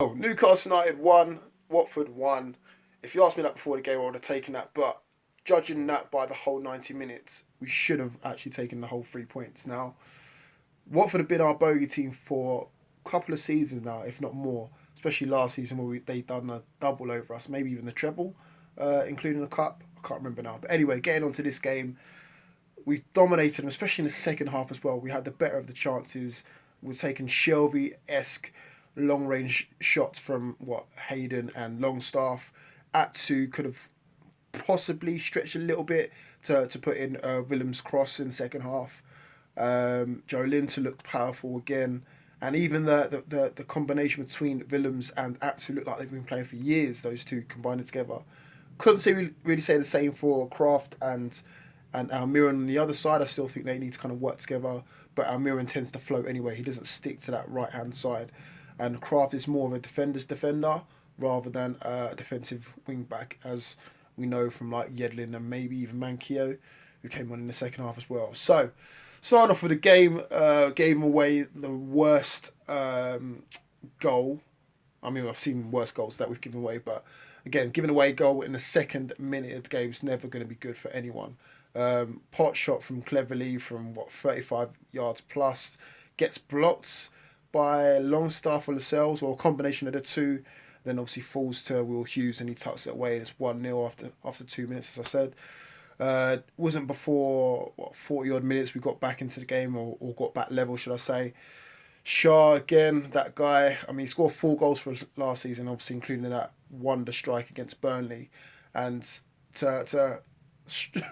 Oh, Newcastle United won, Watford won. If you asked me that before the game, I would have taken that. But judging that by the whole 90 minutes, we should have actually taken the whole 3 points. Now, Watford have been our bogey team for a couple of seasons now, if not more. Especially last season where they done a double over us, maybe even the treble, including the cup. I can't remember now. But anyway, getting on to this game, we dominated them, especially in the second half as well. We had the better of the chances. We're taking Shelby-esque long range shots from Hayden and Longstaff. Atsu could have possibly stretched a little bit to put in Willem's cross in the second half. Joe Linton looked powerful again. And even the combination between Willems and Atsu looked like they've been playing for years, those two combined together. Couldn't really say the same for Kraft and Almiron on the other side. I still think they need to kind of work together. But Almiron tends to float anyway. He doesn't stick to that right hand side. And Kraft is more of a defender's defender rather than a defensive wing back, as we know from like Yedlin and maybe even Mankio, who came on in the second half as well. So, starting off with the game, gave him away the worst goal. I mean, I've seen worse goals that we've given away, but again, giving away a goal in the second minute of the game is never going to be good for anyone. Pot shot from Cleverley from 35 yards plus, gets blocked by Longstaff or Lascelles, or a combination of the two. Then obviously falls to Will Hughes and he tucks it away, and it's 1-0 after 2 minutes, as I said. Wasn't before 40 odd minutes we got back into the game, or got back level, should I say. Schar again, that guy. I mean, he scored 4 goals for us last season, obviously including that wonder strike against Burnley, and to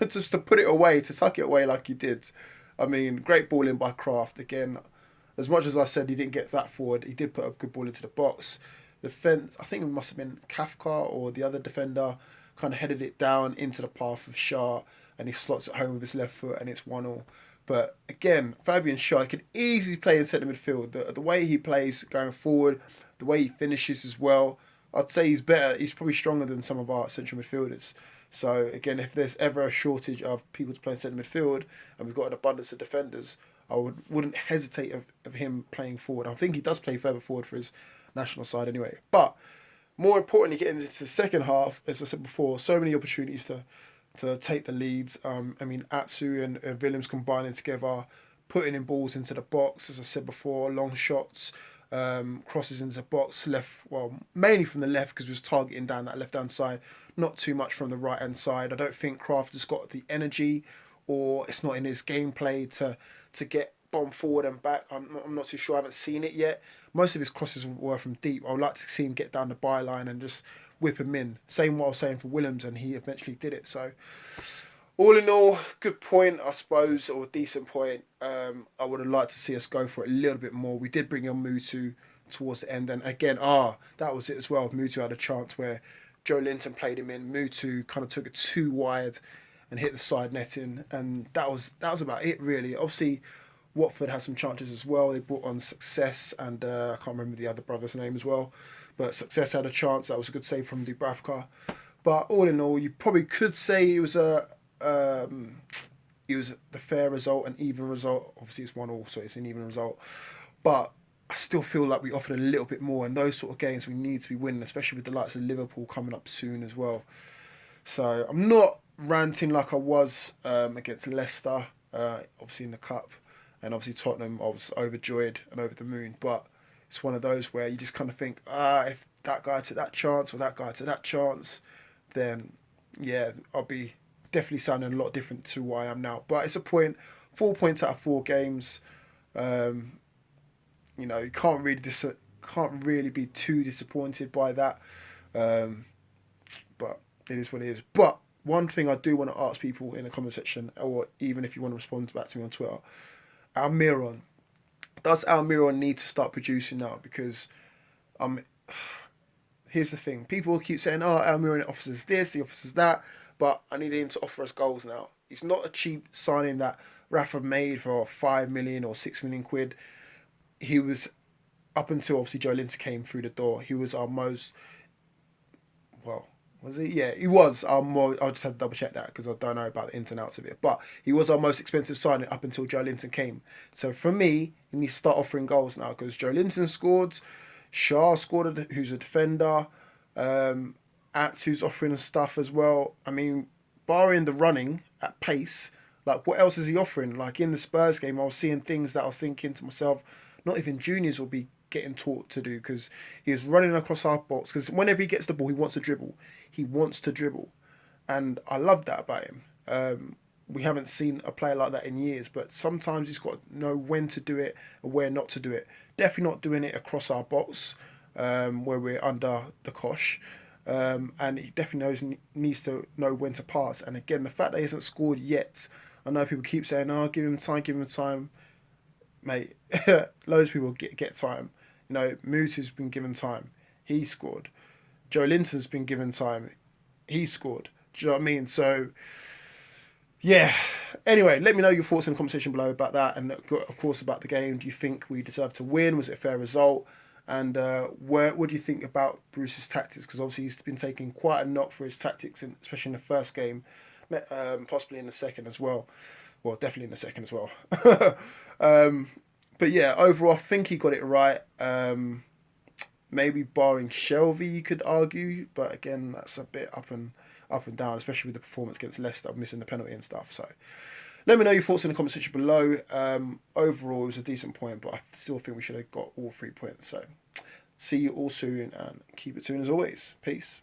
just to put it away, to tuck it away like he did. I mean, great ball in by Kraft again. As much as I said he didn't get that forward, he did put a good ball into the box. The fence, I think it must have been Kafka or the other defender, kind of headed it down into the path of Schar, and he slots it home with his left foot, and it's 1-1. But again, Fabian Schar can easily play in centre midfield. The way he plays going forward, the way he finishes as well, I'd say he's better. He's probably stronger than some of our central midfielders. So again, if there's ever a shortage of people to play in centre midfield, and we've got an abundance of defenders, I wouldn't hesitate of him playing forward. I think he does play further forward for his national side anyway. But more importantly, getting into the second half, as I said before, so many opportunities to take the leads. I mean, Atsu and Willems combining together, putting in balls into the box, as I said before, long shots, crosses into the box, mainly from the left because we was targeting down that left-hand side, not too much from the right-hand side. I don't think Kraft has got the energy, or it's not in his gameplay to get bomb forward and back. I'm not too sure. I haven't seen it yet. Most of his crosses were from deep. I would like to see him get down the byline and just whip him in. Same what I was saying for Willems, and he eventually did it. So, all in all, good point, I suppose, or a decent point. I would have liked to see us go for it a little bit more. We did bring on Mutu towards the end, and again, that was it as well. Mutu had a chance where Joe Linton played him in. Mutu kind of took it too wide and hit the side netting, and that was about it really. Obviously, Watford had some chances as well. They brought on Success, and I can't remember the other brother's name as well, but Success had a chance. That was a good save from Dubravka. But all in all, you probably could say it was the fair result, an even result. Obviously, it's 1-1, so it's an even result. But I still feel like we offered a little bit more, and those sort of games we need to be winning, especially with the likes of Liverpool coming up soon as well. So I'm not ranting like I was against Leicester, obviously in the cup, and obviously Tottenham. I was overjoyed and over the moon, but it's one of those where you just kind of think, if that guy took that chance or that guy took that chance, then yeah, I'll be definitely sounding a lot different to what I am now. But it's a point, 4 points out of 4 games. You can't really be too disappointed by that. But it is what it is. But one thing I do want to ask people in the comment section, or even if you want to respond back to me on Twitter, Almiron. Does Almiron need to start producing now? Because here's the thing. People keep saying, Almiron offers this, he offers that, but I need him to offer us goals now. It's not a cheap signing that Rafa made for 5 million or 6 million quid. He was, up until obviously Joe Linton came through the door, he was our most, was he? Yeah, he was our more. I'll just have to double check that because I don't know about the ins and outs of it. But he was our most expensive signing up until Joe Linton came. So for me, he needs to start offering goals now because Joe Linton scored. Schar scored, who's a defender. Ats, who's offering stuff as well. I mean, barring the running at pace, like what else is he offering? Like in the Spurs game, I was seeing things that I was thinking to myself, not even juniors will be getting taught to do, because he is running across our box. Because whenever he gets the ball, he wants to dribble. He wants to dribble. And I love that about him. We haven't seen a player like that in years, but sometimes he's got to know when to do it and where not to do it. Definitely not doing it across our box, where we're under the cosh. And he definitely needs to know when to pass. And again, the fact that he hasn't scored yet, I know people keep saying, "Oh, give him time, mate." Loads of people get time. You know, Mooter's been given time. He scored. Joe Linton's been given time. He scored. Do you know what I mean? So, yeah. Anyway, let me know your thoughts in the comment section below about that, and of course about the game. Do you think we deserved to win? Was it a fair result? And what do you think about Bruce's tactics? Because obviously he's been taking quite a knock for his tactics, especially in the first game, possibly in the second as well. Well, definitely in the second as well. But yeah, overall, I think he got it right. Maybe barring Shelby, you could argue, but again, that's a bit up and down, especially with the performance against Leicester, missing the penalty and stuff. So, let me know your thoughts in the comment section below. Overall, it was a decent point, but I still think we should have got all 3 points. So, see you all soon, and keep it tuned as always. Peace.